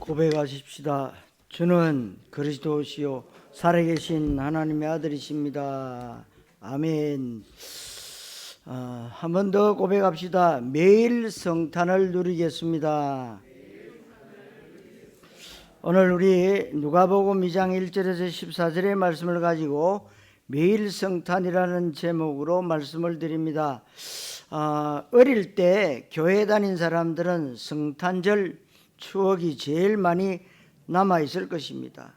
고백하십시다. 주는 그리스도시요 살아계신 하나님의 아들이십니다. 아멘. 한 번 더 고백합시다. 매일 성탄을 누리겠습니다. 오늘 우리 누가복음 2장 1절에서 14절의 말씀을 가지고 매일 성탄이라는 제목으로 말씀을 드립니다. 어릴 때 교회 다닌 사람들은 성탄절 추억이 제일 많이 남아있을 것입니다.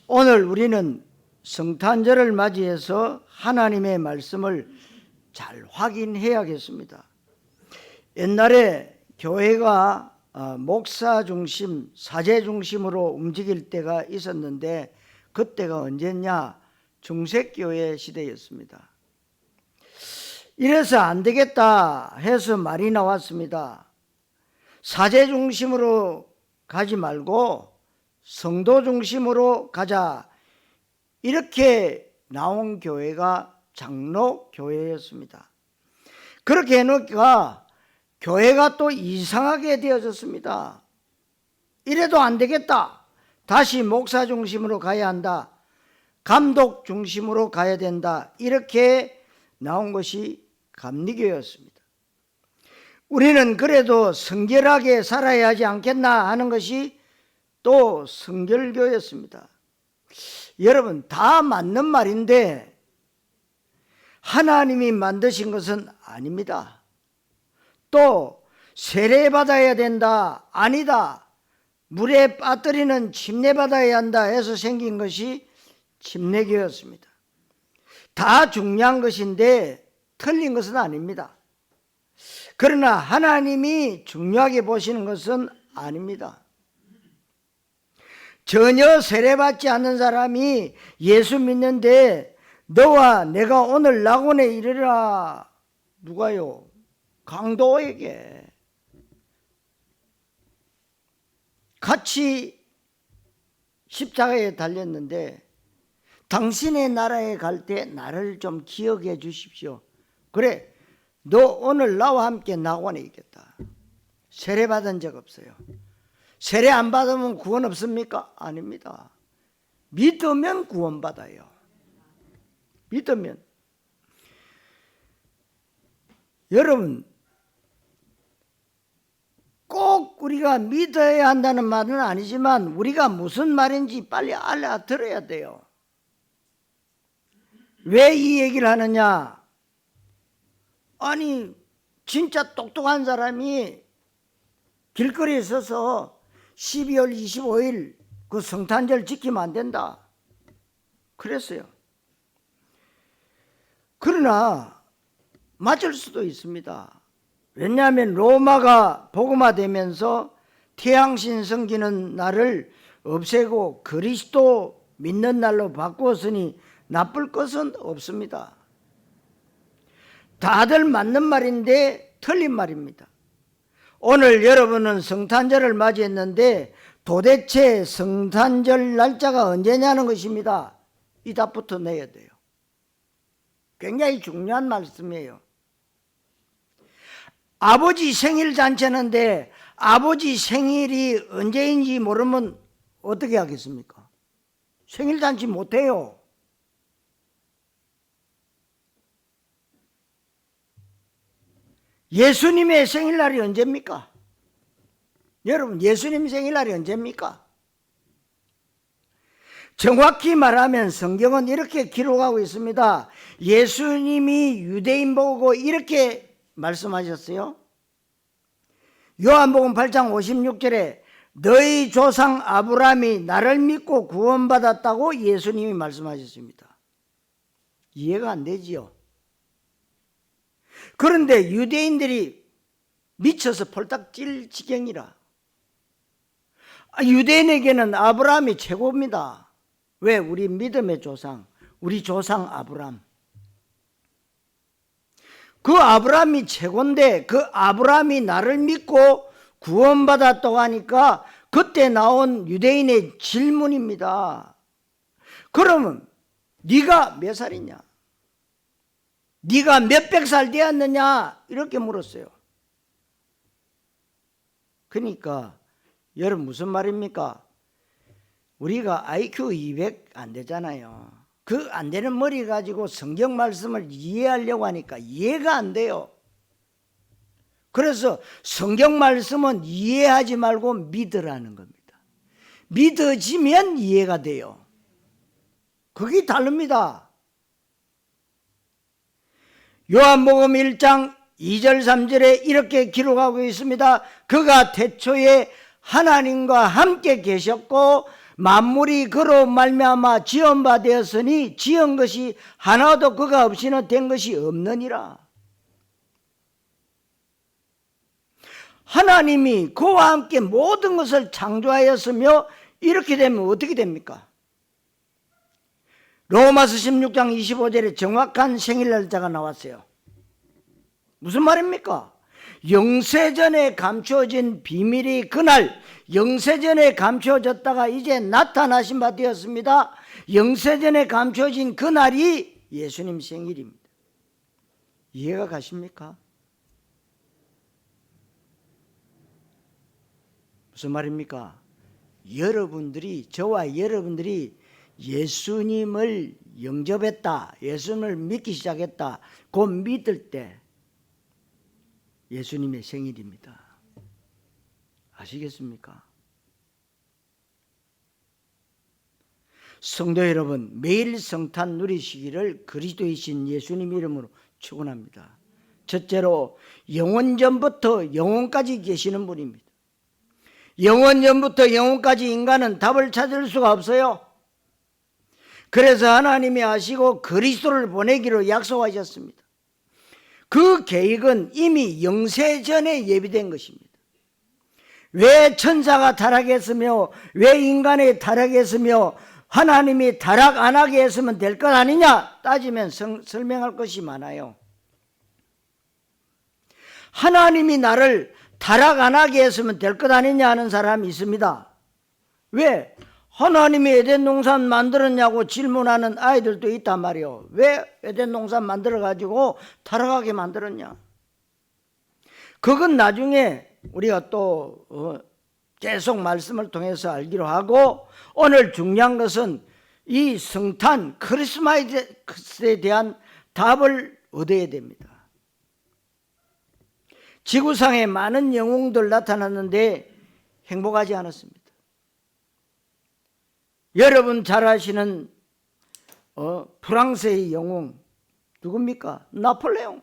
오늘 우리는 성탄절을 맞이해서 하나님의 말씀을 잘 확인해야겠습니다. 옛날에 교회가 목사 중심, 사제 중심으로 움직일 때가 있었는데 그때가 언제냐? 중세교회 시대였습니다. 이래서 안 되겠다 해서 말이 나왔습니다. 사제 중심으로 가지 말고 성도 중심으로 가자. 이렇게 나온 교회가 장로교회였습니다. 그렇게 해놓으니까 교회가 또 이상하게 되어졌습니다. 이래도 안 되겠다. 다시 목사 중심으로 가야 한다. 감독 중심으로 가야 된다. 이렇게 나온 것이 감리교였습니다. 우리는 그래도 성결하게 살아야 하지 않겠나 하는 것이 또 성결교였습니다. 여러분, 다 맞는 말인데 하나님이 만드신 것은 아닙니다. 또 세례받아야 된다, 아니다, 물에 빠뜨리는 침례받아야 한다 해서 생긴 것이 침례교였습니다. 다 중요한 것인데 틀린 것은 아닙니다. 그러나 하나님이 중요하게 보시는 것은 아닙니다. 전혀 세례받지 않는 사람이 예수 믿는데 너와 내가 오늘 낙원에 이르라. 누가요? 강도에게. 같이 십자가에 달렸는데 당신의 나라에 갈 때 나를 좀 기억해 주십시오. 그래, 너 오늘 나와 함께 낙원에 있겠다. 세례 받은 적 없어요. 세례 안 받으면 구원 없습니까? 아닙니다. 믿으면 구원 받아요. 믿으면. 여러분, 꼭 우리가 믿어야 한다는 말은 아니지만 우리가 무슨 말인지 빨리 알아들어야 돼요. 왜 이 얘기를 하느냐? 아니, 진짜 똑똑한 사람이 길거리에 서서 12월 25일 그 성탄절 지키면 안 된다 그랬어요. 그러나 맞을 수도 있습니다. 왜냐하면 로마가 복음화되면서 태양신 섬기는 날을 없애고 그리스도 믿는 날로 바꾸었으니 나쁠 것은 없습니다. 다들 맞는 말인데 틀린 말입니다. 오늘 여러분은 성탄절을 맞이했는데 도대체 성탄절 날짜가 언제냐는 것입니다. 이 답부터 내야 돼요. 굉장히 중요한 말씀이에요. 아버지 생일 잔치하는데 아버지 생일이 언제인지 모르면 어떻게 하겠습니까? 생일 잔치 못해요. 예수님의 생일날이 언제입니까? 여러분, 예수님 생일날이 언제입니까? 정확히 말하면 성경은 이렇게 기록하고 있습니다. 예수님이 유대인 보고 이렇게 말씀하셨어요. 요한복음 8장 56절에 너희 조상 아브라함이 나를 믿고 구원받았다고 예수님이 말씀하셨습니다. 이해가 안 되지요? 그런데 유대인들이 미쳐서 폴딱 찔 지경이라. 유대인에게는 아브라함이 최고입니다. 왜? 우리 믿음의 조상, 우리 조상 아브라함. 그 아브라함이 최고인데 그 아브라함이 나를 믿고 구원받았다고 하니까 그때 나온 유대인의 질문입니다. 그러면 네가 몇 살이냐? 네가 몇백 살 되었느냐? 이렇게 물었어요. 그러니까 여러분 무슨 말입니까? 우리가 IQ 200 안 되잖아요. 그 안 되는 머리 가지고 성경 말씀을 이해하려고 하니까 이해가 안 돼요. 그래서 성경 말씀은 이해하지 말고 믿으라는 겁니다. 믿어지면 이해가 돼요. 그게 다릅니다. 요한복음 1장 2절 3절에 이렇게 기록하고 있습니다. 그가 태초에 하나님과 함께 계셨고 만물이 그로 말미암아 지은 바 되었으니 지은 것이 하나도 그가 없이는 된 것이 없느니라. 하나님이 그와 함께 모든 것을 창조하였으며 이렇게 되면 어떻게 됩니까? 로마서 16장 25절에 정확한 생일 날짜가 나왔어요. 무슨 말입니까? 영세전에 감추어진 비밀이 그날 영세전에 감추어졌다가 이제 나타나신 바 되었습니다. 영세전에 감추어진 그날이 예수님 생일입니다. 이해가 가십니까? 무슨 말입니까? 여러분들이, 저와 여러분들이 예수님을 영접했다, 예수님을 믿기 시작했다, 곧 믿을 때 예수님의 생일입니다. 아시겠습니까? 성도 여러분, 매일 성탄 누리시기를 그리스도이신 예수님 이름으로 축원합니다. 첫째로 영원전부터 영원까지 계시는 분입니다. 영원전부터 영원까지 인간은 답을 찾을 수가 없어요. 그래서 하나님이 아시고 그리스도를 보내기로 약속하셨습니다. 그 계획은 이미 영세전에 예비된 것입니다. 왜 천사가 타락했으며 왜 인간이 타락했으며 하나님이 타락 안 하게 했으면 될 것 아니냐 따지면 설명할 것이 많아요. 하나님이 나를 타락 안 하게 했으면 될 것 아니냐 하는 사람이 있습니다. 왜? 하나님이 에덴 동산 만들었냐고 질문하는 아이들도 있단 말이에요. 왜 에덴 동산 만들어가지고 타락하게 만들었냐? 그건 나중에 우리가 또 계속 말씀을 통해서 알기로 하고, 오늘 중요한 것은 이 성탄 크리스마스에 대한 답을 얻어야 됩니다. 지구상에 많은 영웅들 나타났는데 행복하지 않았습니다. 여러분 잘 아시는 프랑스의 영웅 누굽니까? 나폴레옹.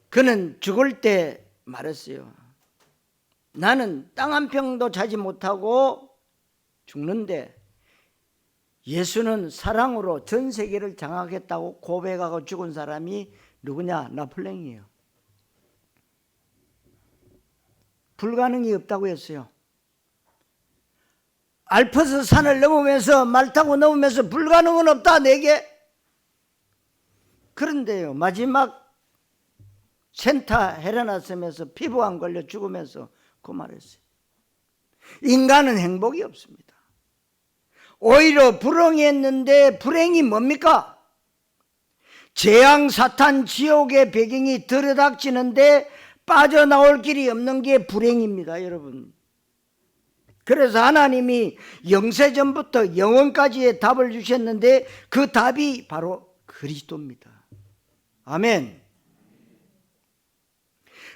그는 죽을 때 말했어요. 나는 땅 한 평도 차지 못하고 죽는데 예수는 사랑으로 전 세계를 장악했다고 고백하고 죽은 사람이 누구냐? 나폴레옹이에요. 불가능이 없다고 했어요. 알프스 산을 넘으면서 말 타고 넘으면서 불가능은 없다 내게. 그런데요, 마지막 센타 헬레나 섬에서 피부암 걸려 죽으면서 그 말했어요. 인간은 행복이 없습니다. 오히려 불행했는데 불행이 뭡니까? 재앙, 사탄, 지옥의 배경이 들여닥치는데 빠져나올 길이 없는 게 불행입니다, 여러분. 그래서 하나님이 영세전부터 영원까지의 답을 주셨는데 그 답이 바로 그리스도입니다. 아멘.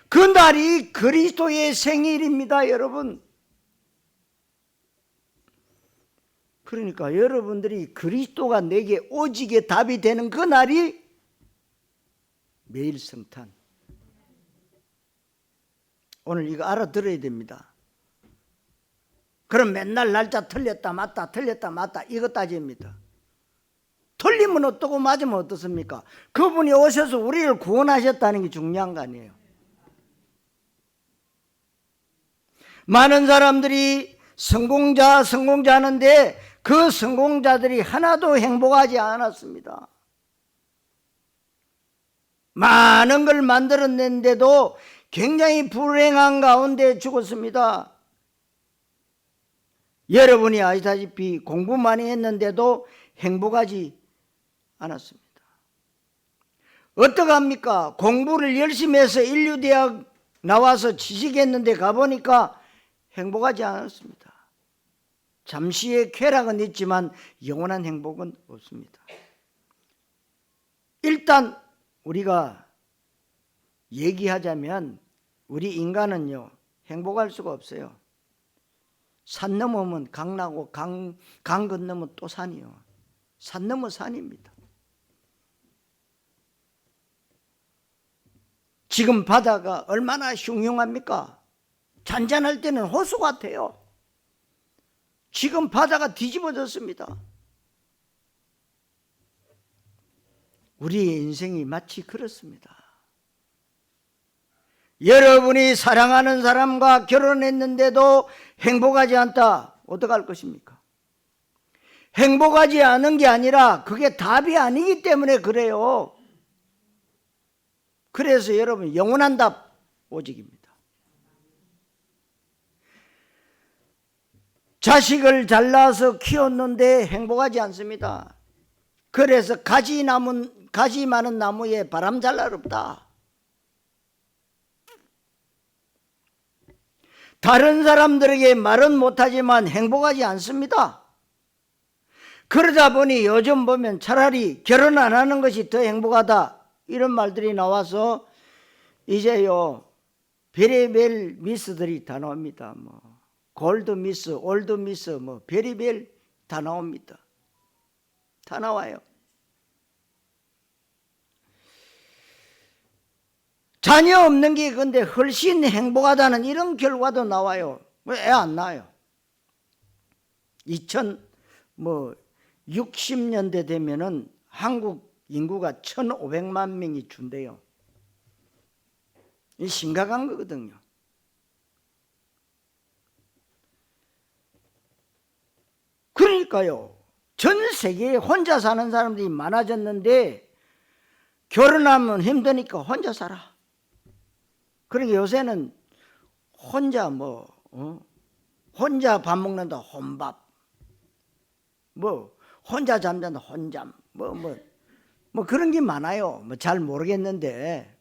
그날이 그리스도의 생일입니다, 여러분. 그러니까 여러분들이 그리스도가 내게 오직의 답이 되는 그날이 매일 성탄. 오늘 이거 알아들어야 됩니다. 그럼 맨날 날짜 틀렸다 맞다 틀렸다 맞다 이거 따집니다. 틀리면 어떻고 맞으면 어떻습니까? 그분이 오셔서 우리를 구원하셨다는 게 중요한 거 아니에요. 많은 사람들이 성공자 하는데 그 성공자들이 하나도 행복하지 않았습니다. 많은 걸 만들어낸데도 굉장히 불행한 가운데 죽었습니다. 여러분이 아시다시피 공부 많이 했는데도 행복하지 않았습니다. 어떡합니까? 공부를 열심히 해서 인류대학 나와서 취직했는데 가보니까 행복하지 않았습니다. 잠시의 쾌락은 있지만 영원한 행복은 없습니다. 일단 우리가 얘기하자면 우리 인간은요, 행복할 수가 없어요. 산 넘으면 강 나고 강 건너면 또 산이요. 산 넘어 산입니다. 지금 바다가 얼마나 흉흉합니까? 잔잔할 때는 호수 같아요. 지금 바다가 뒤집어졌습니다. 우리의 인생이 마치 그렇습니다. 여러분이 사랑하는 사람과 결혼했는데도 행복하지 않다. 어떡할 것입니까? 행복하지 않은 게 아니라 그게 답이 아니기 때문에 그래요. 그래서 여러분, 영원한 답 오직입니다. 자식을 잘 낳아서 키웠는데 행복하지 않습니다. 그래서 가지 많은 나무에 바람 잘 날 없다. 다른 사람들에게 말은 못하지만 행복하지 않습니다. 그러다 보니 요즘 보면 차라리 결혼 안 하는 것이 더 행복하다, 이런 말들이 나와서 이제요 별의별 미스들이 다 나옵니다. 뭐 골드 미스, 올드 미스, 뭐 별의별 다 나옵니다. 다 나와요. 자녀 없는 게 근데 훨씬 행복하다는 이런 결과도 나와요. 왜 애 안 낳아요? 2060년대 되면은 한국 인구가 1,500만 명이 준대요. 이 심각한 거거든요. 그러니까요, 전 세계에 혼자 사는 사람들이 많아졌는데 결혼하면 힘드니까 혼자 살아. 그러니까 요새는 혼자 혼자 밥 먹는다 혼밥, 혼자 잠잔다 혼잠, 그런 게 많아요. 잘 모르겠는데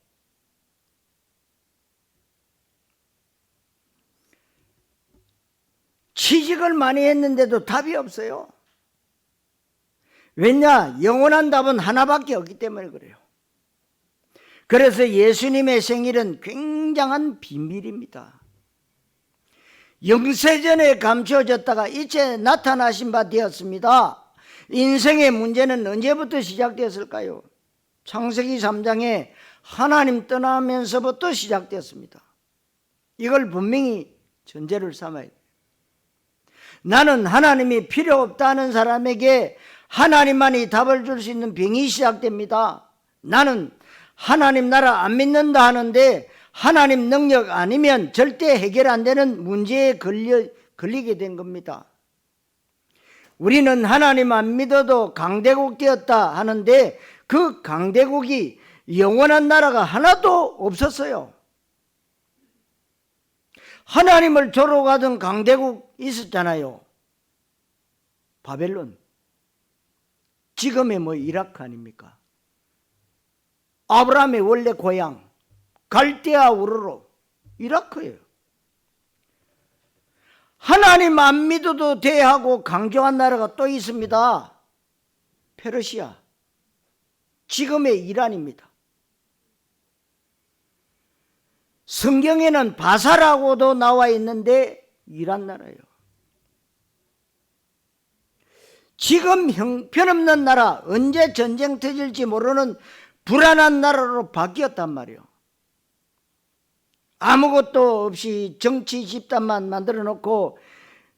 취직을 많이 했는데도 답이 없어요. 왜냐? 영원한 답은 하나밖에 없기 때문에 그래요. 그래서 예수님의 생일은 굉장한 비밀입니다. 영세전에 감추어졌다가 이제 나타나신 바 되었습니다. 인생의 문제는 언제부터 시작되었을까요? 창세기 3장에 하나님 떠나면서부터 시작되었습니다. 이걸 분명히 전제를 삼아야 돼요. 나는 하나님이 필요 없다는 사람에게 하나님만이 답을 줄 수 있는 병이 시작됩니다. 나는 하나님 나라 안 믿는다 하는데 하나님 능력 아니면 절대 해결 안 되는 문제에 걸리게 된 겁니다. 우리는 하나님 안 믿어도 강대국 되었다 하는데 그 강대국이 영원한 나라가 하나도 없었어요. 하나님을 조롱하던 강대국 있었잖아요. 바벨론. 지금의 이라크 아닙니까? 아브라함의 원래 고향 갈대아 우르로 이라크예요. 하나님 안 믿어도 돼 하고 강조한 나라가 또 있습니다. 페르시아. 지금의 이란입니다. 성경에는 바사라고도 나와 있는데 이란 나라예요. 지금 형편없는 나라, 언제 전쟁 터질지 모르는 불안한 나라로 바뀌었단 말이에요. 아무것도 없이 정치 집단만 만들어 놓고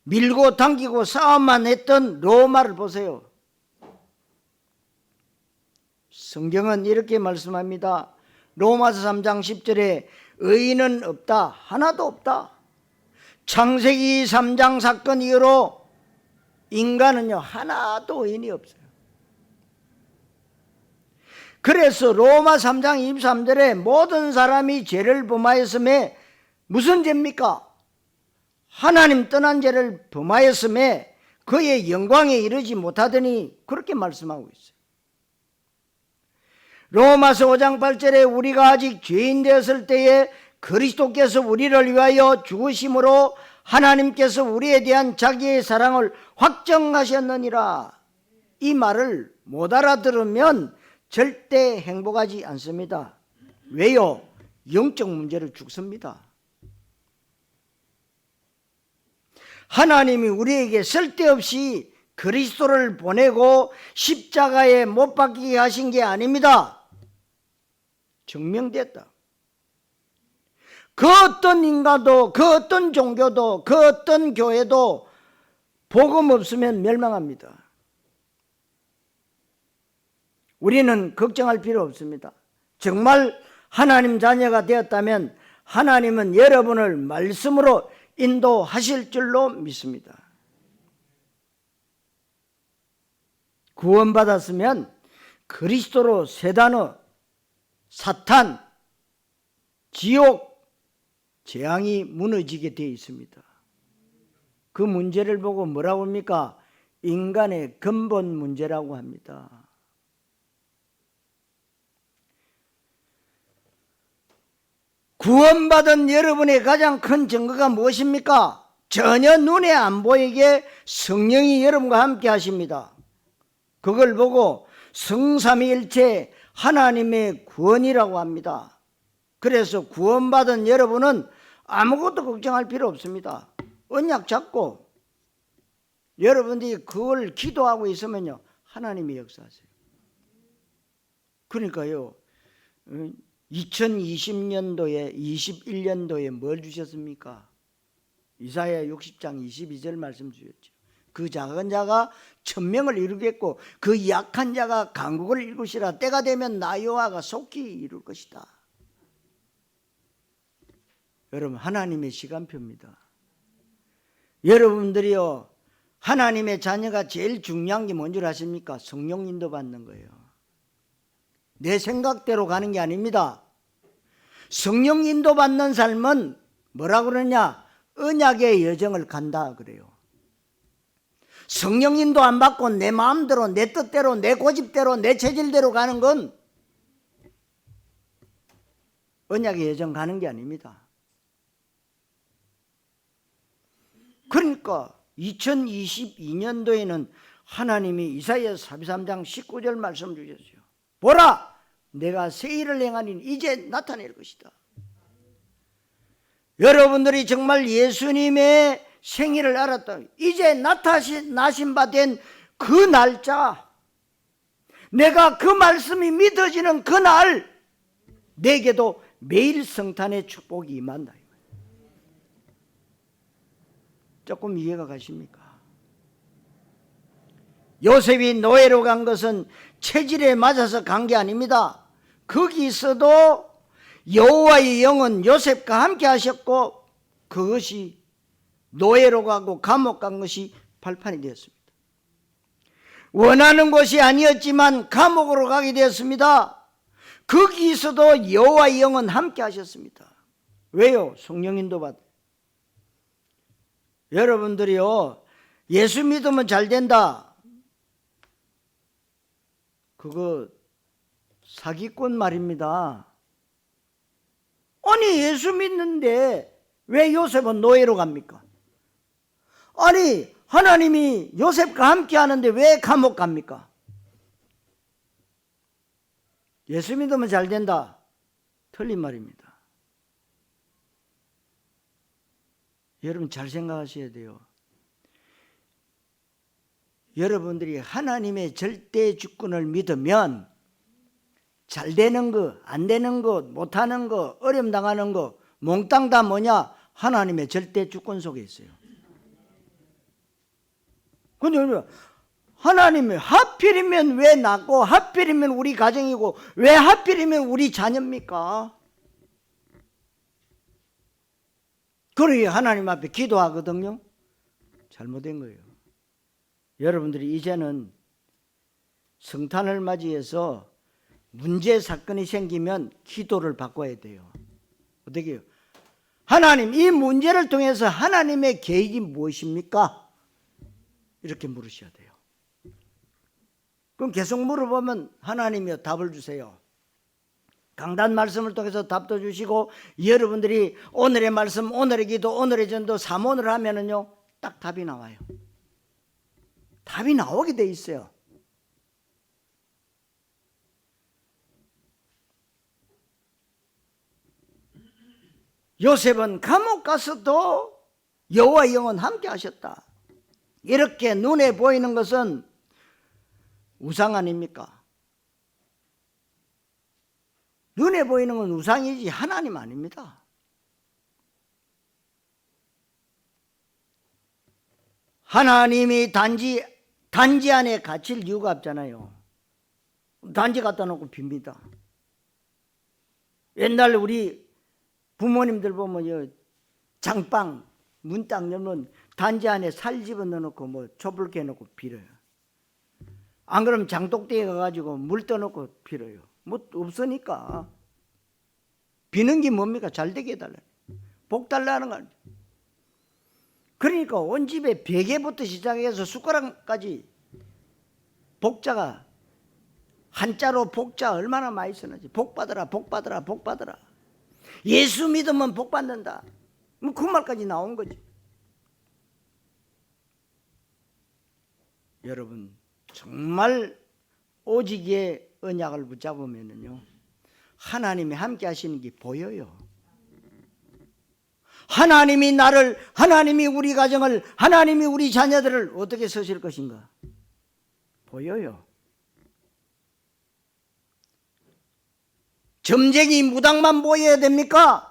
밀고 당기고 싸움만 했던 로마를 보세요. 성경은 이렇게 말씀합니다. 로마서 3장 10절에 의인은 없다, 하나도 없다. 창세기 3장 사건 이후로 인간은요 하나도 의인이 없어요. 그래서 로마 3장 23절에 모든 사람이 죄를 범하였음에 무슨 죄입니까? 하나님 떠난 죄를 범하였음에 그의 영광에 이르지 못하더니 그렇게 말씀하고 있어요. 로마서 5장 8절에 우리가 아직 죄인 되었을 때에 그리스도께서 우리를 위하여 죽으심으로 하나님께서 우리에 대한 자기의 사랑을 확정하셨느니라. 이 말을 못 알아들으면 절대 행복하지 않습니다. 왜요? 영적 문제를 죽습니다. 하나님이 우리에게 쓸데없이 그리스도를 보내고 십자가에 못 박히게 하신 게 아닙니다. 증명됐다. 그 어떤 인간도, 그 어떤 종교도, 그 어떤 교회도 복음 없으면 멸망합니다. 우리는 걱정할 필요 없습니다. 정말 하나님 자녀가 되었다면 하나님은 여러분을 말씀으로 인도하실 줄로 믿습니다. 구원받았으면 그리스도로 세 단어, 사탄, 지옥, 재앙이 무너지게 되어 있습니다. 그 문제를 보고 뭐라고 합니까? 인간의 근본 문제라고 합니다. 구원받은 여러분의 가장 큰 증거가 무엇입니까? 전혀 눈에 안 보이게 성령이 여러분과 함께 하십니다. 그걸 보고 성삼위일체 하나님의 구원이라고 합니다. 그래서 구원받은 여러분은 아무것도 걱정할 필요 없습니다. 언약 잡고 여러분들이 그걸 기도하고 있으면요, 하나님이 역사하세요. 그러니까요, 2020년도에 21년도에 뭘 주셨습니까? 이사야 60장 22절 말씀 주셨죠. 그 작은 자가 천명을 이루겠고 그 약한 자가 강국을 이루시라. 때가 되면 나 여호와가 속히 이룰 것이다. 여러분, 하나님의 시간표입니다. 여러분들이요, 하나님의 자녀가 제일 중요한 게 뭔 줄 아십니까? 성령 인도받는 거예요. 내 생각대로 가는 게 아닙니다. 성령 인도받는 삶은 뭐라 그러냐? 언약의 여정을 간다 그래요. 성령 인도 안 받고 내 마음대로, 내 뜻대로, 내 고집대로, 내 체질대로 가는 건 언약의 여정 가는 게 아닙니다. 그러니까 2022년도에는 하나님이 이사야 43장 19절 말씀 주셨어요. 보라, 내가 새 일을 행하니 이제 나타낼 것이다. 여러분들이 정말 예수님의 생일을 알았다. 이제 나신 바 된 그 날짜, 내가 그 말씀이 믿어지는 그날 내게도 매일 성탄의 축복이 임한다. 조금 이해가 가십니까? 요셉이 노예로 간 것은 체질에 맞아서 간 게 아닙니다. 거기 있어도 여호와의 영은 요셉과 함께 하셨고 그것이 노예로 가고 감옥 간 것이 발판이 되었습니다. 원하는 곳이 아니었지만 감옥으로 가게 되었습니다. 거기서도 여호와의 영은 함께 하셨습니다. 왜요? 성령 인도받아. 여러분들이요, 예수 믿으면 잘 된다, 그거 사기꾼 말입니다. 아니, 예수 믿는데 왜 요셉은 노예로 갑니까? 아니, 하나님이 요셉과 함께 하는데 왜 감옥 갑니까? 예수 믿으면 잘 된다, 틀린 말입니다. 여러분 잘 생각하셔야 돼요. 여러분들이 하나님의 절대 주권을 믿으면 잘 되는 거, 안 되는 거, 못하는 거, 어려움 당하는 거 몽땅 다 뭐냐? 하나님의 절대 주권 속에 있어요. 근데 하나님이 하필이면 왜 낳고, 하필이면 우리 가정이고, 왜 하필이면 우리 자녀입니까? 그러니 하나님 앞에 기도하거든요. 잘못된 거예요. 여러분들이 이제는 성탄을 맞이해서 문제 사건이 생기면 기도를 바꿔야 돼요. 어떻게 해요? 하나님, 이 문제를 통해서 하나님의 계획이 무엇입니까? 이렇게 물으셔야 돼요. 그럼 계속 물어보면 하나님이요, 답을 주세요. 강단 말씀을 통해서 답도 주시고 여러분들이 오늘의 말씀, 오늘의 기도, 오늘의 전도 3원을 하면은요 딱 답이 나와요. 답이 나오게 돼 있어요. 요셉은 감옥 가서도 여호와 영은 함께 하셨다. 이렇게 눈에 보이는 것은 우상 아닙니까? 눈에 보이는 건 우상이지 하나님 아닙니다. 하나님이 단지 안에 갇힐 이유가 없잖아요. 단지 갖다 놓고 빕니다. 옛날 우리 부모님들 보면 장방 문 딱 열면 단지 안에 살 집어넣어놓고 뭐 촛불 깨놓고 빌어요. 안 그러면 장독대에 가가지고 물 떠놓고 빌어요. 뭐 없으니까. 비는 게 뭡니까? 잘 되게 해달라. 복 달라는 거 아니에요. 그러니까 온 집에 베개부터 시작해서 숟가락까지 복자가 한자로 복자 얼마나 많이 쓰는지. 복 받아라, 복 받아라, 복 받아라. 예수 믿으면 복 받는다. 뭐 그 말까지 나온 거지. 여러분 정말 오직의 언약을 붙잡으면요 하나님이 함께 하시는 게 보여요. 하나님이 나를, 하나님이 우리 가정을, 하나님이 우리 자녀들을 어떻게 쓰실 것인가 보여요. 점쟁이 무당만 보여야 됩니까?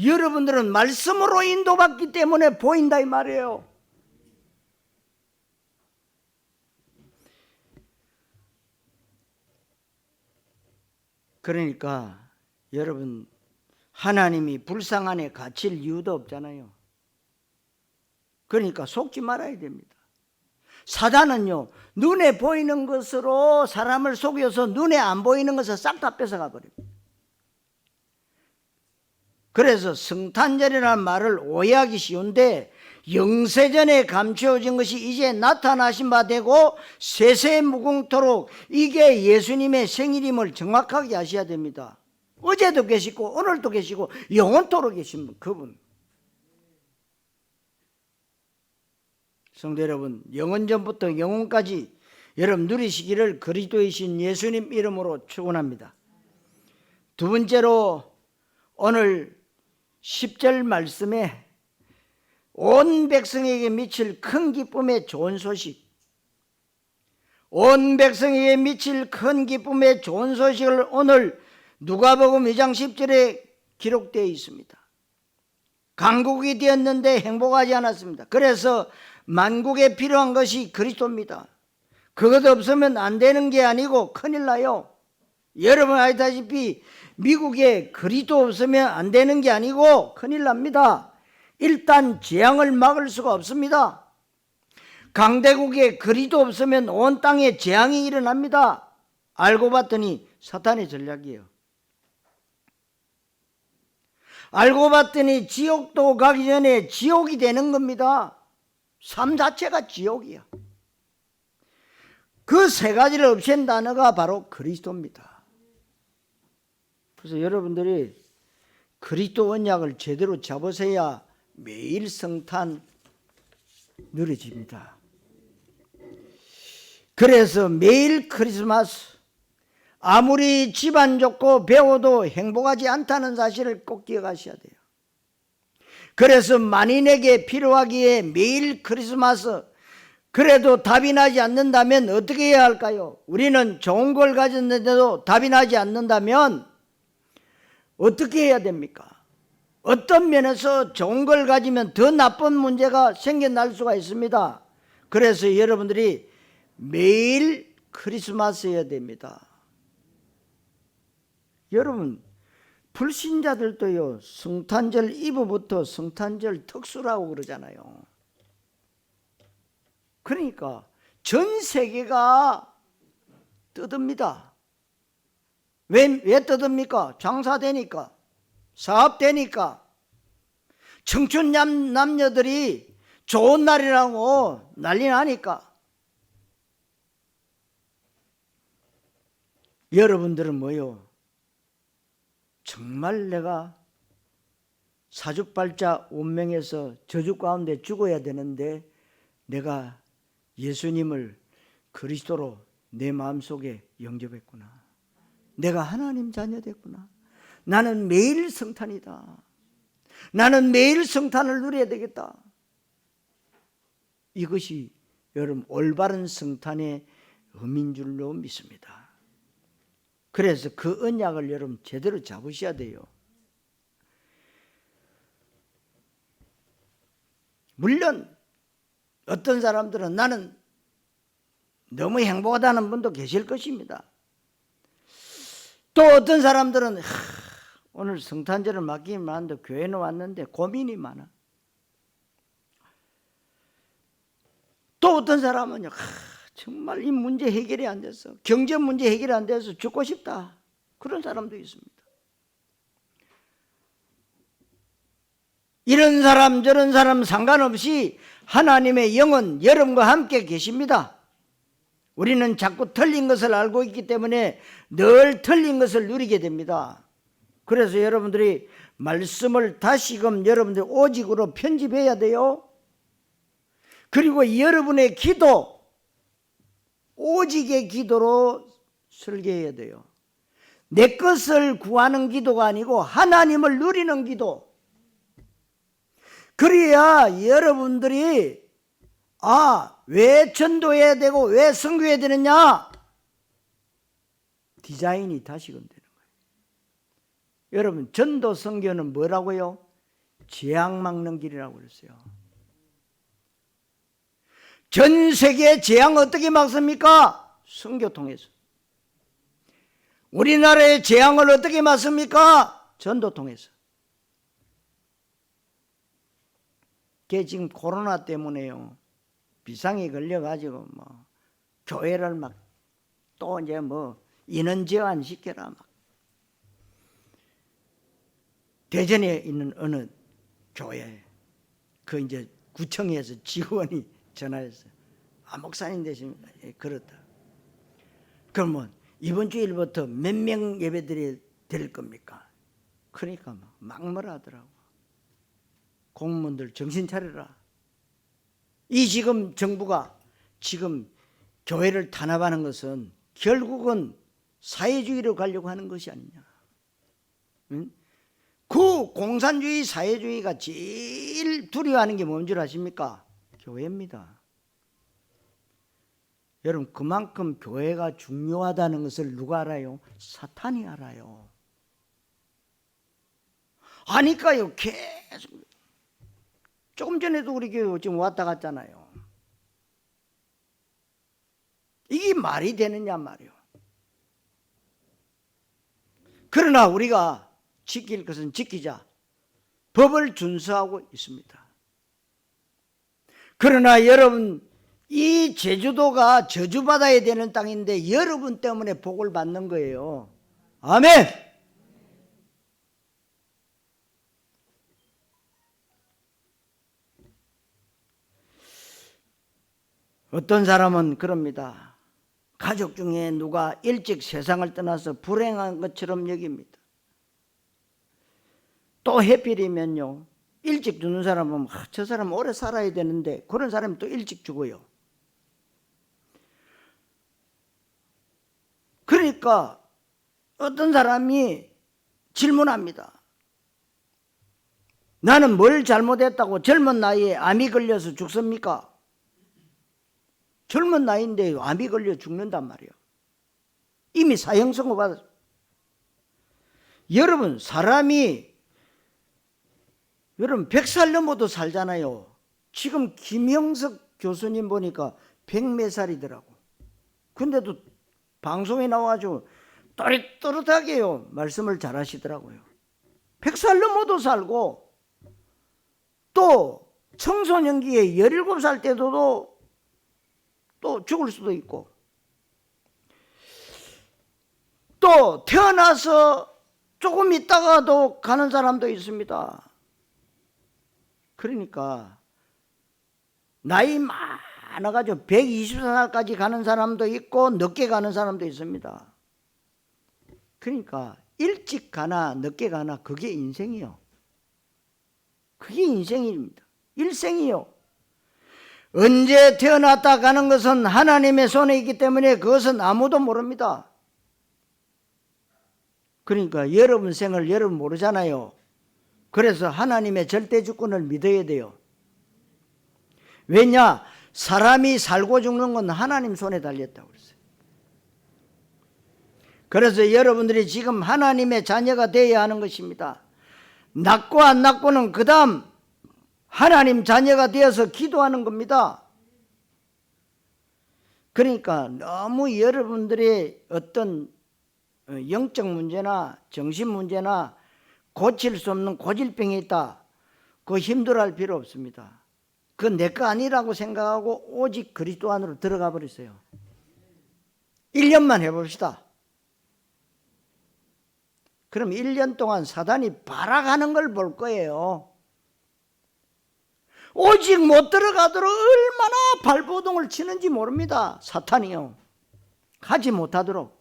여러분들은 말씀으로 인도받기 때문에 보인다 이 말이에요. 그러니까 여러분 하나님이 불상 안에 갇힐 이유도 없잖아요. 그러니까 속지 말아야 됩니다. 사단은요 눈에 보이는 것으로 사람을 속여서 눈에 안 보이는 것을 싹 다 뺏어가 버립니다. 그래서 성탄절이라는 말을 오해하기 쉬운데 영세전에 감추어진 것이 이제 나타나신 바 되고 세세무궁토록 이게 예수님의 생일임을 정확하게 아셔야 됩니다. 어제도 계시고 오늘도 계시고 영원토록 계신 분, 그분. 성도 여러분, 영원전부터 영원까지 여러분 누리시기를 그리스도이신 예수님 이름으로 축원합니다. 두 번째로 오늘 10절 말씀에 온 백성에게 미칠 큰 기쁨의 좋은 소식, 온 백성에게 미칠 큰 기쁨의 좋은 소식을 오늘 누가복음 2장 10절에 기록되어 있습니다. 강국이 되었는데 행복하지 않았습니다. 그래서 만국에 필요한 것이 그리스도입니다. 그것 없으면 안 되는 게 아니고 큰일 나요. 여러분 알다시피 미국에 그리스도 없으면 안 되는 게 아니고 큰일 납니다. 일단 재앙을 막을 수가 없습니다. 강대국에 그리스도 없으면 온 땅에 재앙이 일어납니다. 알고 봤더니 사탄의 전략이에요. 알고 봤더니 지옥도 가기 전에 지옥이 되는 겁니다. 삶 자체가 지옥이야. 그 세 가지를 없앤 단어가 바로 그리스도입니다. 그래서 여러분들이 그리스도 언약을 제대로 잡으셔야 매일 성탄 누려집니다. 그래서 매일 크리스마스, 아무리 집안 좋고 배워도 행복하지 않다는 사실을 꼭 기억하셔야 돼요. 그래서 만인에게 필요하기에 매일 크리스마스, 그래도 답이 나지 않는다면 어떻게 해야 할까요? 우리는 좋은 걸 가졌는데도 답이 나지 않는다면 어떻게 해야 됩니까? 어떤 면에서 좋은 걸 가지면 더 나쁜 문제가 생겨날 수가 있습니다. 그래서 여러분들이 매일 크리스마스 해야 됩니다. 여러분 불신자들도요 성탄절 이브부터 성탄절 특수라고 그러잖아요. 그러니까 전 세계가 뜯습니다. 왜 뜯습니까? 장사되니까, 사업되니까, 청춘 남녀들이 좋은 날이라고 난리 나니까. 여러분들은 뭐요? 정말 내가 사주팔자 운명에서 저주 가운데 죽어야 되는데 내가 예수님을 그리스도로 내 마음속에 영접했구나. 내가 하나님 자녀 됐구나. 나는 매일 성탄이다. 나는 매일 성탄을 누려야 되겠다. 이것이 여러분 올바른 성탄의 의미인 줄로 믿습니다. 그래서 그 언약을 여러분 제대로 잡으셔야 돼요. 물론 어떤 사람들은 나는 너무 행복하다는 분도 계실 것입니다. 또 어떤 사람들은 오늘 성탄절을 맞기만 한데 교회는 왔는데 고민이 많아. 또 어떤 사람은요, 정말 이 문제 해결이 안 돼서, 경제 문제 해결이 안 돼서 죽고 싶다. 그런 사람도 있습니다. 이런 사람 저런 사람 상관없이 하나님의 영은 여러분과 함께 계십니다. 우리는 자꾸 틀린 것을 알고 있기 때문에 늘 틀린 것을 누리게 됩니다. 그래서 여러분들이 말씀을 다시금 여러분들 오직으로 편집해야 돼요. 그리고 여러분의 기도, 오직의 기도로 설계해야 돼요. 내 것을 구하는 기도가 아니고 하나님을 누리는 기도. 그래야 여러분들이 왜 전도해야 되고 왜 선교해야 되느냐? 디자인이 다시금 되는 거예요. 여러분 전도 선교는 뭐라고요? 재앙 막는 길이라고 그랬어요. 전 세계 재앙 어떻게 막습니까? 선교 통해서. 우리나라의 재앙을 어떻게 막습니까? 전도 통해서. 그게 지금 코로나 때문에요. 비상이 걸려가지고 교회를 또 이제 인원 제한 시켜라 대전에 있는 어느 교회 그 이제 구청에서 직원이 전화해서 목사님 되십니까? 예, 그렇다. 그러면 이번 주일부터 몇 명 예배드릴 드릴 겁니까? 그러니까 막 뭐라 하더라고. 공무원들 정신 차려라. 이 지금 정부가 지금 교회를 탄압하는 것은 결국은 사회주의로 가려고 하는 것이 아니냐. 응? 그 공산주의 사회주의가 제일 두려워하는 게 뭔 줄 아십니까? 교회입니다. 여러분 그만큼 교회가 중요하다는 것을 누가 알아요? 사탄이 알아요. 아니까요. 계속 조금 전에도 우리 교회 지금 왔다 갔잖아요. 이게 말이 되느냐 말이요. 그러나 우리가 지킬 것은 지키자. 법을 준수하고 있습니다. 그러나 여러분 이 제주도가 저주받아야 되는 땅인데 여러분 때문에 복을 받는 거예요. 아멘. 어떤 사람은 그럽니다. 가족 중에 누가 일찍 세상을 떠나서 불행한 것처럼 여깁니다. 또 해필이면요, 일찍 죽는 사람은 저 사람 오래 살아야 되는데 그런 사람이 또 일찍 죽어요. 그러니까 어떤 사람이 질문합니다. 나는 뭘 잘못했다고 젊은 나이에 암이 걸려서 죽습니까? 젊은 나이인데 암이 걸려 죽는단 말이에요. 이미 사형선고 받았어요. 여러분 사람이 여러분 100살 넘어도 살잖아요. 지금 김영석 교수님 보니까 100몇 살이더라고. 근데도 방송에 나와가지고 또렷또렷하게요 말씀을 잘 하시더라고요. 100살 넘어도 살고 또 청소년기에 17살 때도 또 죽을 수도 있고 또 태어나서 조금 있다가도 가는 사람도 있습니다. 그러니까 나이 많아가지고 120살까지 가는 사람도 있고 늦게 가는 사람도 있습니다. 그러니까 일찍 가나 늦게 가나 그게 인생이요. 그게 인생입니다. 일생이요. 언제 태어났다 가는 것은 하나님의 손에 있기 때문에 그것은 아무도 모릅니다. 그러니까 여러분 생을 여러분 모르잖아요. 그래서 하나님의 절대 주권을 믿어야 돼요. 왜냐? 사람이 살고 죽는 건 하나님 손에 달렸다고 그랬어요. 그래서 여러분들이 지금 하나님의 자녀가 되어야 하는 것입니다. 낳고 안 낳고는 그 다음 하나님 자녀가 되어서 기도하는 겁니다. 그러니까 너무 여러분들의 어떤 영적 문제나 정신 문제나 고칠 수 없는 고질병이 있다, 그거 힘들어할 필요 없습니다. 그건 내 거 아니라고 생각하고 오직 그리스도 안으로 들어가 버렸어요. 1년만 해봅시다. 그럼 1년 동안 사단이 발악하는 걸 볼 거예요. 오직 못 들어가도록 얼마나 발버둥을 치는지 모릅니다. 사탄이요. 하지 못하도록.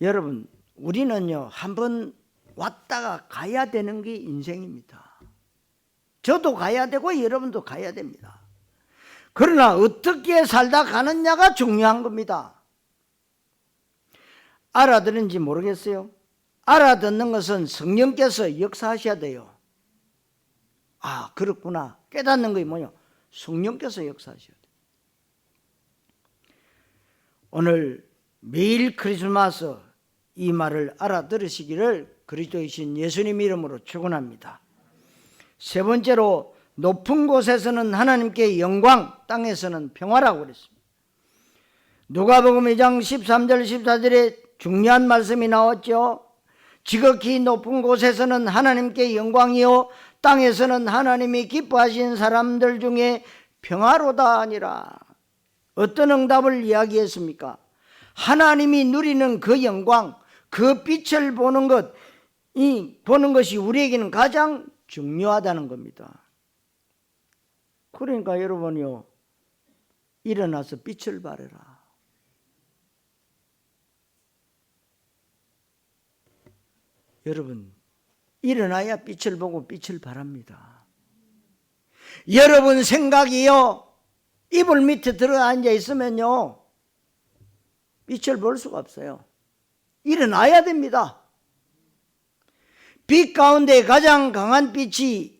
여러분, 우리는요, 한번 왔다가 가야 되는 게 인생입니다. 저도 가야 되고 여러분도 가야 됩니다. 그러나 어떻게 살다 가느냐가 중요한 겁니다. 알아듣는지 모르겠어요. 알아듣는 것은 성령께서 역사하셔야 돼요. 아, 그렇구나. 깨닫는 게 뭐냐? 성령께서 역사하셔야 돼요. 오늘 매일 크리스마스 이 말을 알아들으시기를 그리스도이신 예수님 이름으로 축원합니다. 세 번째로, 높은 곳에서는 하나님께 영광, 땅에서는 평화라고 그랬습니다. 누가복음 2장 13절 14절에 중요한 말씀이 나왔죠. 지극히 높은 곳에서는 하나님께 영광이요 땅에서는 하나님이 기뻐하신 사람들 중에 평화로다 하니라. 어떤 응답을 이야기했습니까? 하나님이 누리는 그 영광, 그 빛을 보는 것이 우리에게는 가장 중요하다는 겁니다. 그러니까 여러분이요, 일어나서 빛을 발해라. 여러분, 일어나야 빛을 보고 빛을 발합니다. 여러분 생각이요, 이불 밑에 들어 앉아 있으면요, 빛을 볼 수가 없어요. 일어나야 됩니다. 빛 가운데 가장 강한 빛이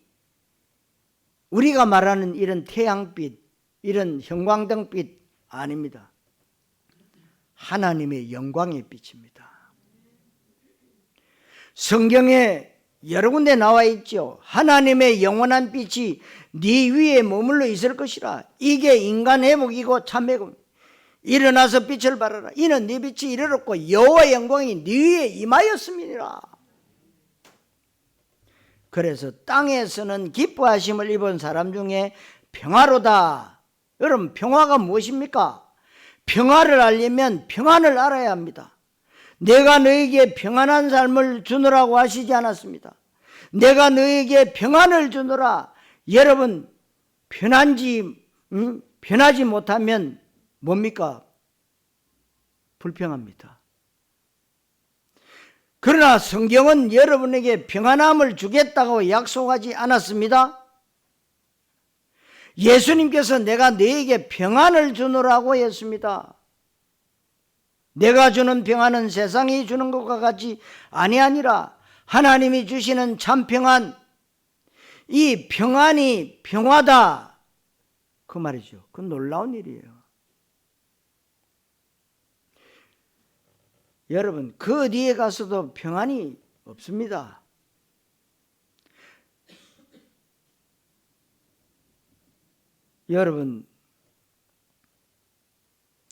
우리가 말하는 이런 태양빛, 이런 형광등빛 아닙니다. 하나님의 영광의 빛입니다. 성경에 여러 군데 나와 있죠. 하나님의 영원한 빛이 네 위에 머물러 있을 것이라. 이게 인간 회복이고 참 회복. 일어나서 빛을 발하라. 이는 네 빛이 이르렀고 여호와의 영광이 네 위에 임하였음이니라. 그래서 땅에서는 기뻐하심을 입은 사람 중에 평화로다. 여러분, 평화가 무엇입니까? 평화를 알려면 평안을 알아야 합니다. 내가 너에게 평안한 삶을 주노라고 하시지 않았습니다. 내가 너에게 평안을 주노라. 여러분, 편하지 못하면 뭡니까? 불평합니다. 그러나 성경은 여러분에게 평안함을 주겠다고 약속하지 않았습니다. 예수님께서 내가 너에게 평안을 주노라고 했습니다. 내가 주는 평안은 세상이 주는 것과 같이 아니하니라. 하나님이 주시는 참 평안, 이 평안이 평화다, 그 말이죠. 그 놀라운 일이에요. 여러분, 그 어디에 가서도 평안이 없습니다. 여러분,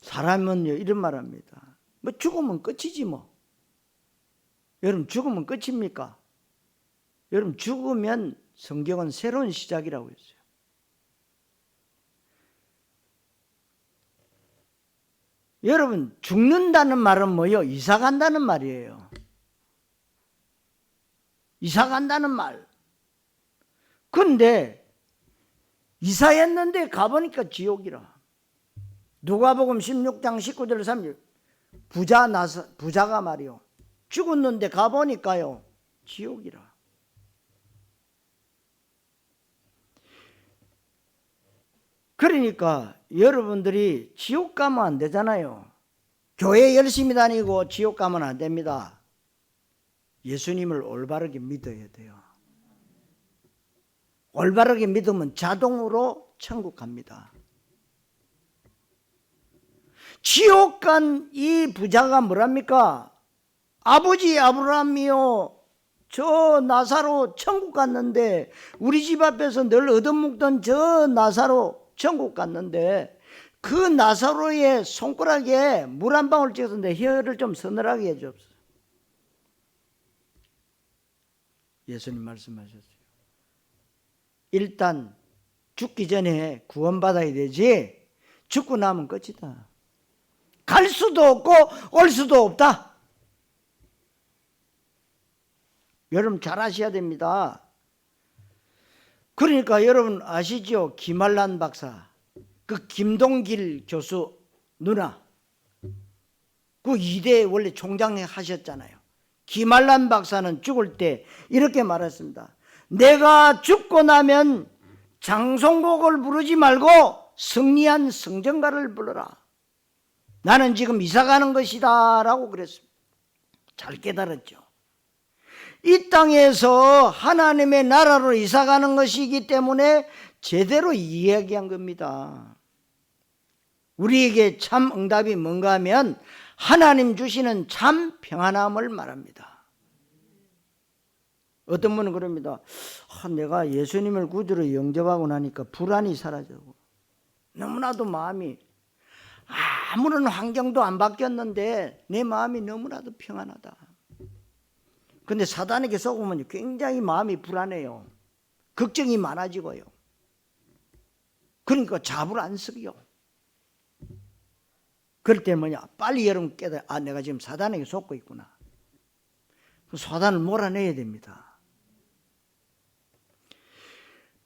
사람은요, 이런 말 합니다. 뭐 죽으면 끝이지 뭐. 여러분, 죽으면 끝입니까? 여러분, 죽으면 성경은 새로운 시작이라고 했어요. 여러분, 죽는다는 말은 뭐예요? 이사 간다는 말이에요. 이사 간다는 말. 근데 이사했는데 가보니까 지옥이라. 누가복음 16장 19절 30절 부자가 말이요, 죽었는데 가보니까요 지옥이라. 그러니까 여러분들이 지옥 가면 안 되잖아요. 교회 열심히 다니고 지옥 가면 안 됩니다. 예수님을 올바르게 믿어야 돼요. 올바르게 믿으면 자동으로 천국 갑니다. 지옥 간 이 부자가 뭐랍니까? 아버지 아브라함이요, 저 나사로 천국 갔는데, 우리 집 앞에서 늘 얻어먹던 저 나사로 천국 갔는데, 그 나사로의 손가락에 물 한 방울 찍어서 내 혀를 좀 서늘하게 해주옵소서. 예수님 말씀하셨어요. 일단 죽기 전에 구원받아야 되지, 죽고 나면 끝이다. 갈 수도 없고 올 수도 없다. 여러분 잘 아셔야 됩니다. 그러니까 여러분 아시죠? 김한란 박사, 그 김동길 교수 누나, 그 이대 원래 총장 하셨잖아요. 김한란 박사는 죽을 때 이렇게 말했습니다. 내가 죽고 나면 장송곡을 부르지 말고 승리한 성전가를 불러라. 나는 지금 이사 가는 것이다 라고 그랬습니다. 잘 깨달았죠. 이 땅에서 하나님의 나라로 이사 가는 것이기 때문에 제대로 이야기한 겁니다. 우리에게 참 응답이 뭔가 하면 하나님 주시는 참 평안함을 말합니다. 어떤 분은 그럽니다. 내가 예수님을 구주로 영접하고 나니까 불안이 사라지고 너무나도 마음이, 아무런 환경도 안 바뀌었는데 내 마음이 너무나도 평안하다. 근데 사단에게 속으면 굉장히 마음이 불안해요. 걱정이 많아지고요. 그러니까 잡을 안 쓰기요. 그럴 때 뭐냐, 빨리 여러분 깨달아, 내가 지금 사단에게 속고 있구나. 사단을 몰아내야 됩니다.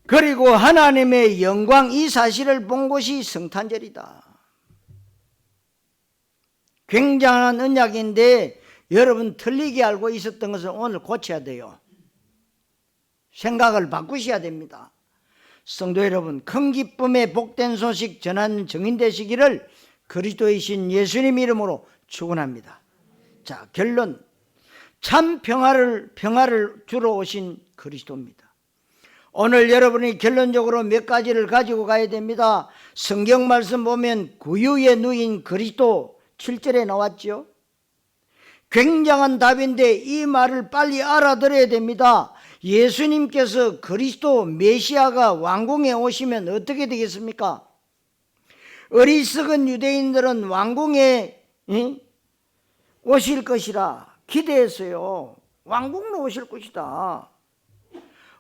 그리고 하나님의 영광, 이 사실을 본 것이 성탄절이다. 굉장한 언약인데 여러분 틀리게 알고 있었던 것을 오늘 고쳐야 돼요. 생각을 바꾸셔야 됩니다. 성도 여러분, 큰 기쁨의 복된 소식 전하는 증인 되시기를 그리스도이신 예수님 이름으로 축원합니다. 자, 결론, 참 평화를 주러 오신 그리스도입니다. 오늘 여러분이 결론적으로 몇 가지를 가지고 가야 됩니다. 성경 말씀 보면 구유의 누인 그리스도 7절에 나왔죠. 굉장한 답인데 이 말을 빨리 알아들어야 됩니다. 예수님께서 그리스도 메시아가 왕궁에 오시면 어떻게 되겠습니까? 어리석은 유대인들은 왕궁에 오실 것이라 기대했어요. 왕궁으로 오실 것이다.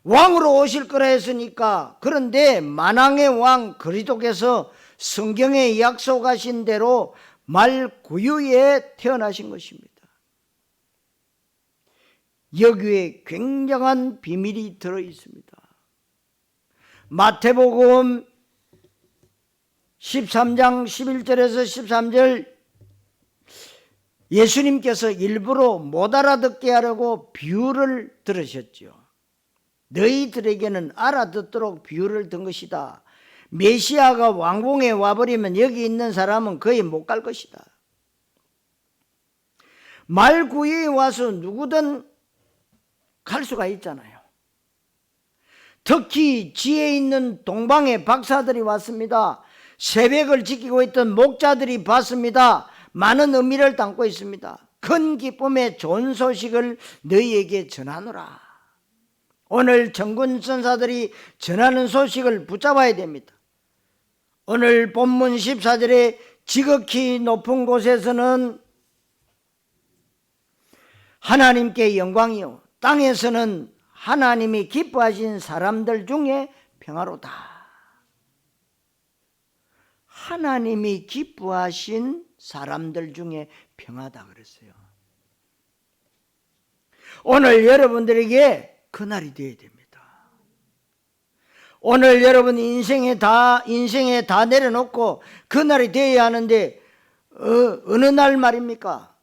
왕으로 오실 거라 했으니까. 그런데 만왕의 왕 그리스도께서 성경에 약속하신 대로 말구유에 태어나신 것입니다. 여기에 굉장한 비밀이 들어 있습니다. 마태복음 13장 11절에서 13절, 예수님께서 일부러 못 알아듣게 하려고 비유를 들으셨죠. 너희들에게는 알아듣도록 비유를 든 것이다. 메시아가 왕궁에 와버리면 여기 있는 사람은 거의 못 갈 것이다. 말구유에 와서 누구든 갈 수가 있잖아요. 특히 지혜 있는 동방의 박사들이 왔습니다. 새벽을 지키고 있던 목자들이 봤습니다. 많은 의미를 담고 있습니다. 큰 기쁨의 좋은 소식을 너희에게 전하노라. 오늘 정군 전사들이 전하는 소식을 붙잡아야 됩니다. 오늘 본문 14절에 지극히 높은 곳에서는 하나님께 영광이요, 땅에서는 하나님이 기뻐하신 사람들 중에 평화로다. 하나님이 기뻐하신 사람들 중에 평화다 그랬어요. 오늘 여러분들에게 그날이 되어야 됩니다. 오늘 여러분 인생에 다 내려놓고 그날이 되어야 하는데, 어느 날 말입니까?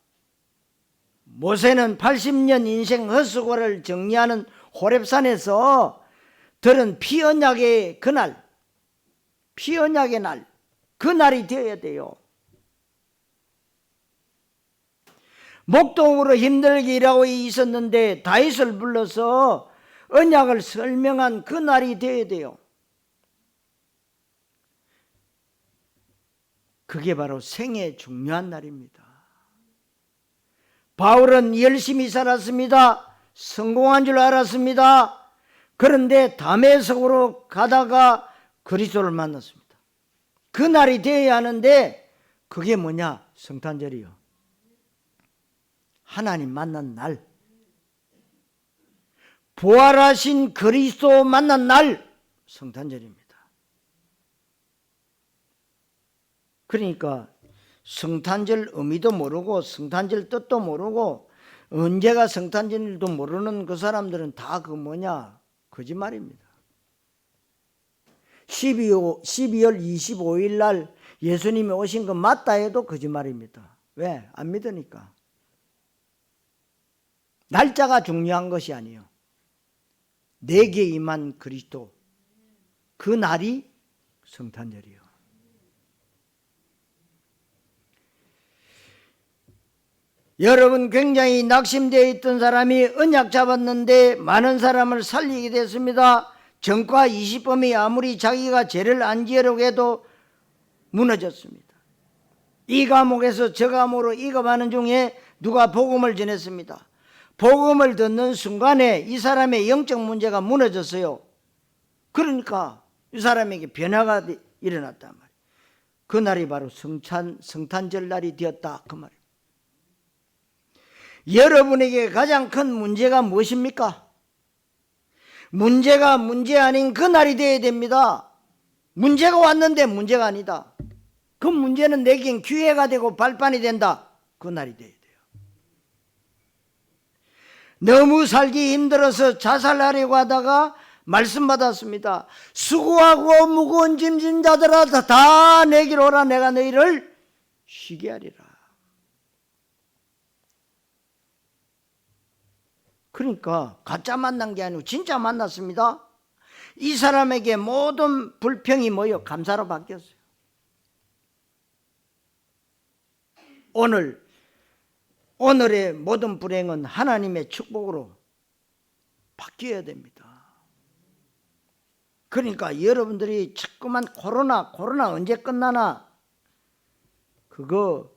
모세는 80년 인생 헛수고를 정리하는 호렙산에서 들은 피 언약의 그날, 피 언약의 날, 그 날이 되어야 돼요. 목동으로 힘들게 일하고 있었는데 다윗을 불러서 언약을 설명한 그 날이 되어야 돼요. 그게 바로 생애 중요한 날입니다. 바울은 열심히 살았습니다. 성공한 줄 알았습니다. 그런데 다메섹으로 가다가 그리스도를 만났습니다. 그 날이 되어야 하는데 그게 뭐냐? 성탄절이요. 하나님 만난 날, 부활하신 그리스도 만난 날, 성탄절입니다. 그러니까 성탄절 의미도 모르고 성탄절 뜻도 모르고 언제가 성탄절일도 모르는 그 사람들은 다 그 뭐냐? 거짓말입니다. 12월 25일 날 예수님이 오신 거 맞다 해도 거짓말입니다. 왜? 안 믿으니까. 날짜가 중요한 것이 아니에요. 내게 임한 그리스도, 그 날이 성탄절이요. 여러분, 굉장히 낙심되어 있던 사람이 언약 잡았는데 많은 사람을 살리게 됐습니다. 전과 20범이 아무리 자기가 죄를 안 지으려고 해도 무너졌습니다. 이 감옥에서 저 감옥으로 이감하는 중에 누가 복음을 전했습니다. 복음을 듣는 순간에 이 사람의 영적 문제가 무너졌어요. 그러니까 이 사람에게 변화가 일어났단 말이에요. 그 날이 바로 성탄절 날이 되었다, 그 말이에요. 여러분에게 가장 큰 문제가 무엇입니까? 문제가 문제 아닌 그 날이 되어야 됩니다. 문제가 왔는데 문제가 아니다. 그 문제는 내겐 기회가 되고 발판이 된다. 그 날이 되어야 돼요. 너무 살기 힘들어서 자살하려고 하다가 말씀 받았습니다. 수고하고 무거운 짐진 자들아 다 내게로 오라. 내가 너희를 쉬게 하리라. 그러니까 가짜 만난 게 아니고 진짜 만났습니다. 이 사람에게 모든 불평이 뭐요? 감사로 바뀌었어요. 오늘의 모든 불행은 하나님의 축복으로 바뀌어야 됩니다. 그러니까 여러분들이 자꾸만 코로나 언제 끝나나 그거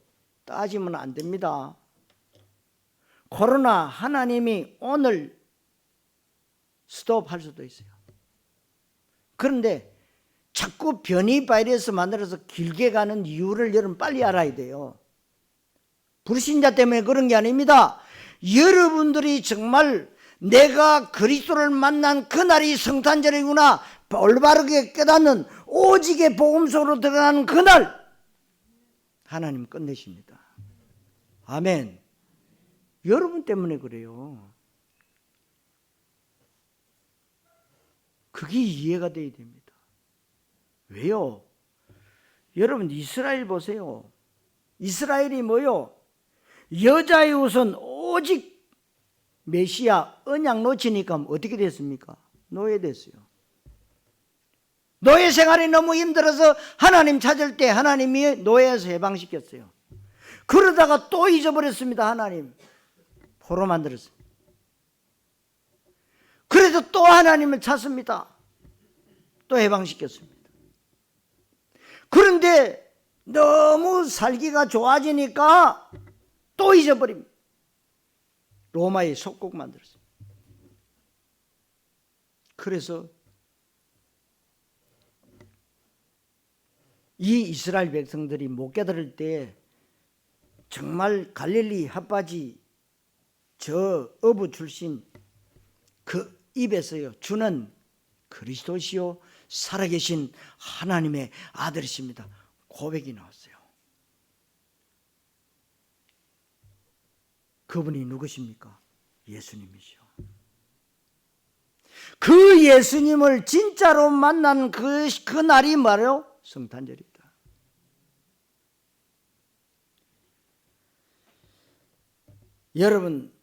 따지면 안 됩니다. 코로나 하나님이 오늘 스톱할 수도 있어요. 그런데 자꾸 변이 바이러스 만들어서 길게 가는 이유를 여러분 빨리 알아야 돼요. 불신자 때문에 그런 게 아닙니다. 여러분들이 정말 내가 그리스도를 만난 그날이 성탄절이구나 올바르게 깨닫는 오직의 복음서로 들어가는 그날 하나님 끝내십니다. 아멘. 여러분 때문에 그래요. 그게 이해가 돼야 됩니다. 왜요? 여러분 이스라엘 보세요. 이스라엘이 뭐요? 여자의 우선 오직 메시아 언약 놓치니까 어떻게 됐습니까? 노예됐어요. 노예 생활이 너무 힘들어서 하나님 찾을 때 하나님이 노예에서 해방시켰어요. 그러다가 또 잊어버렸습니다. 하나님 포로 만들었어요. 그래서 또 하나님을 찾습니다. 또 해방시켰습니다. 그런데 너무 살기가 좋아지니까 또 잊어버립니다. 로마의 속국 만들었어요. 그래서 이 이스라엘 백성들이 못 깨달을 때 정말 갈릴리 핫바지 저 어부 출신 그 입에서요 주는 그리스도시요 살아계신 하나님의 아들이십니다. 고백이 나왔어요. 그분이 누구십니까? 예수님이죠. 그 예수님을 진짜로 만난 그 날이 말이요 성탄절이다. 여러분,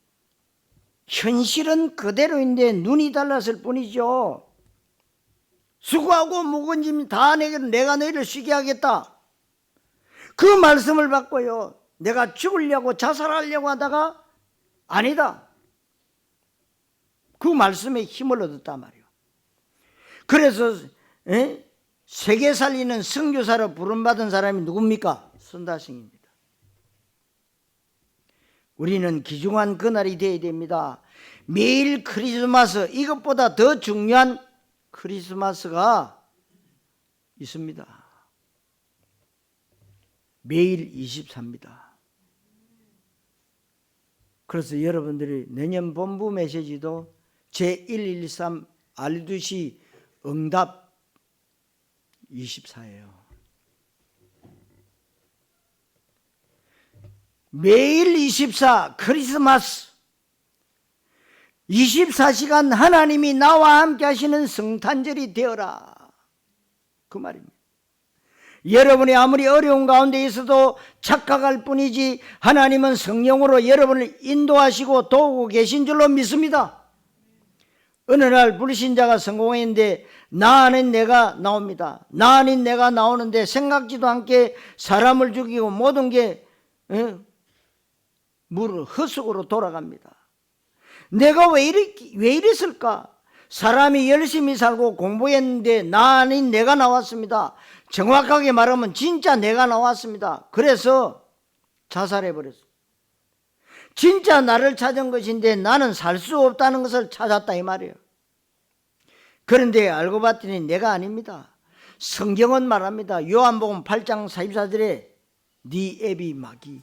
현실은 그대로인데 눈이 달랐을 뿐이죠. 수고하고 묵은 짐 다 내가 너희를 쉬게 하겠다. 그 말씀을 받고요, 내가 죽으려고 자살하려고 하다가 아니다. 그 말씀에 힘을 얻었단 말이에요. 그래서 세계 살리는 선교사로 부름받은 사람이 누굽니까? 선다승입니다. 우리는 귀중한 그날이 되어야 됩니다. 매일 크리스마스, 이것보다 더 중요한 크리스마스가 있습니다. 매일 24입니다. 그래서 여러분들이 내년 본부 메시지도 제113 알듯이 응답 24예요. 매일 24 크리스마스 24시간 하나님이 나와 함께 하시는 성탄절이 되어라, 그 말입니다. 여러분이 아무리 어려운 가운데 있어도 착각할 뿐이지 하나님은 성령으로 여러분을 인도하시고 도우고 계신 줄로 믿습니다. 어느 날 불신자가 성공했는데 나 아닌 내가 나옵니다. 나 아닌 내가 나오는데 생각지도 않게 사람을 죽이고 모든 게 물 헛속으로 돌아갑니다. 내가 왜 이랬을까? 사람이 열심히 살고 공부했는데 나 아닌 내가 나왔습니다. 정확하게 말하면 진짜 내가 나왔습니다. 그래서 자살해버렸어. 진짜 나를 찾은 것인데 나는 살 수 없다는 것을 찾았다 이 말이에요. 그런데 알고 봤더니 내가 아닙니다. 성경은 말합니다. 요한복음 8장 44절에 네 애비 마귀,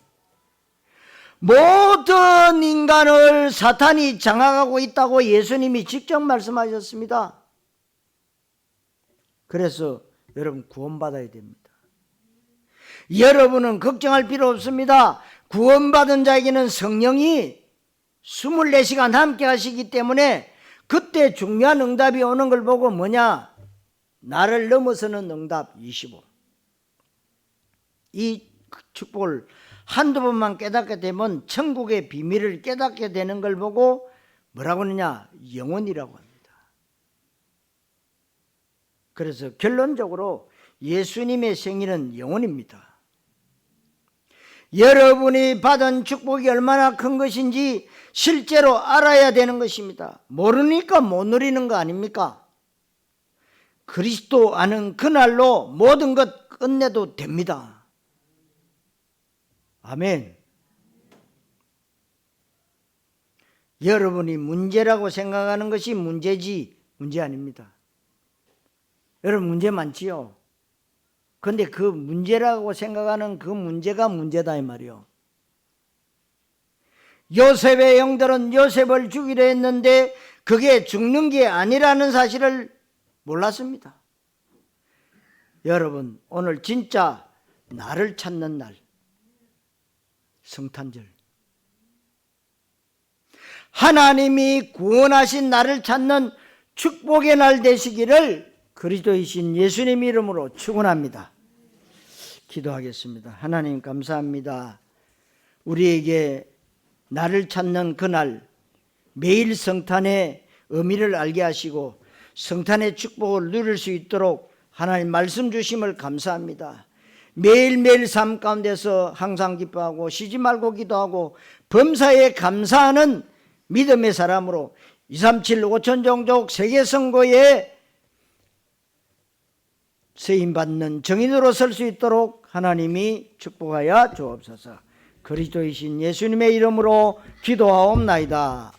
모든 인간을 사탄이 장악하고 있다고 예수님이 직접 말씀하셨습니다. 그래서 여러분 구원받아야 됩니다. 여러분은 걱정할 필요 없습니다. 구원받은 자에게는 성령이 24시간 함께 하시기 때문에 그때 중요한 응답이 오는 걸 보고 뭐냐? 나를 넘어서는 응답 25. 이 축복을 한두 번만 깨닫게 되면 천국의 비밀을 깨닫게 되는 걸 보고 뭐라고 하느냐? 영원이라고 합니다. 그래서 결론적으로 예수님의 생일은 영원입니다. 여러분이 받은 축복이 얼마나 큰 것인지 실제로 알아야 되는 것입니다. 모르니까 못 누리는 거 아닙니까? 그리스도 아는 그날로 모든 것 끝내도 됩니다. 아멘. 여러분이 문제라고 생각하는 것이 문제지 문제 아닙니다. 여러분 문제 많지요? 그런데 그 문제라고 생각하는 그 문제가 문제다 이 말이요. 요셉의 영들은 요셉을 죽이려 했는데 그게 죽는 게 아니라는 사실을 몰랐습니다. 여러분 오늘 진짜 나를 찾는 날, 성탄절, 하나님이 구원하신 나를 찾는 축복의 날 되시기를 그리스도이신 예수님 이름으로 축원합니다. 기도하겠습니다. 하나님 감사합니다. 우리에게 나를 찾는 그날 매일 성탄의 의미를 알게 하시고 성탄의 축복을 누릴 수 있도록 하나님 말씀 주심을 감사합니다. 매일매일 삶 가운데서 항상 기뻐하고 쉬지 말고 기도하고 범사에 감사하는 믿음의 사람으로 237 5천 종족 세계선거에 쓰임받는 정인으로 설 수 있도록 하나님이 축복하여 주옵소서. 그리스도이신 예수님의 이름으로 기도하옵나이다.